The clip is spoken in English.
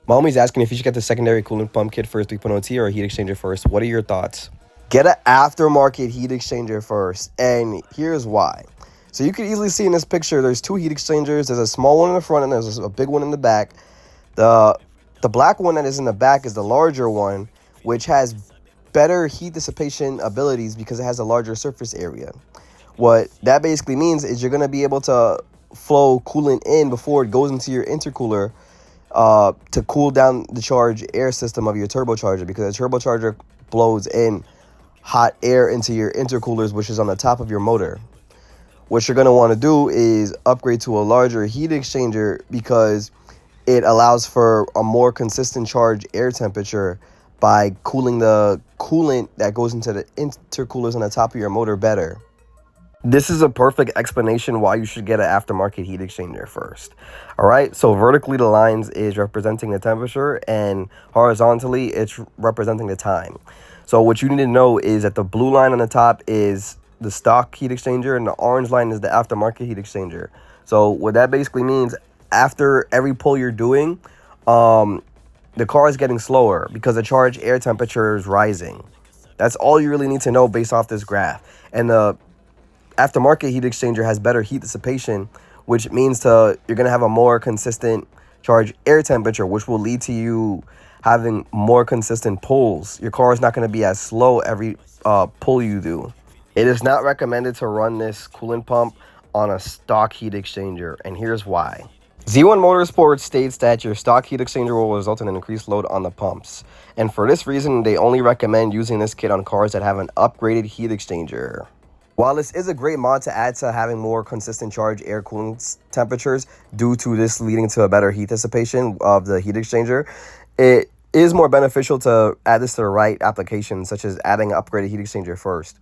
Mommy's asking if you should get the secondary coolant pump kit for a 3.0 T or a heat exchanger first. What are your thoughts? Get an aftermarket heat exchanger first, and here's why. So you can easily see in this picture, there's two heat exchangers. There's a small one in the front and there's a big one in the back. The black one that is in the back is the larger one, which has better heat dissipation abilities because it has a larger surface area. What that basically means is you're going to be able to flow coolant in before it goes into your intercooler to cool down the charge air system of your turbocharger, because the turbocharger blows in hot air into your intercoolers, which is on the top of your motor. What you're going to want to do is upgrade to a larger heat exchanger because it allows for a more consistent charge air temperature by cooling the coolant that goes into the intercoolers on the top of your motor better. This is a perfect explanation why you should get an aftermarket heat exchanger first. All right, so vertically the lines is representing the temperature and horizontally it's representing the time. So what you need to know is that the blue line on the top is the stock heat exchanger and the orange line is the aftermarket heat exchanger. So what that basically means, after every pull you're doing, the car is getting slower because the charge air temperature is rising. That's all you really need to know based off this graph. And the aftermarket heat exchanger has better heat dissipation, which means you're going to have a more consistent charge air temperature, which will lead to you having more consistent pulls. Your car is not going to be as slow every pull you do. It is not recommended to run this coolant pump on a stock heat exchanger, and here's why. Z1 Motorsports states that your stock heat exchanger will result in an increased load on the pumps. And for this reason, they only recommend using this kit on cars that have an upgraded heat exchanger. While this is a great mod to add to having more consistent charge air cooling temperatures due to this leading to a better heat dissipation of the heat exchanger, it is more beneficial to add this to the right application, such as adding an upgraded heat exchanger first.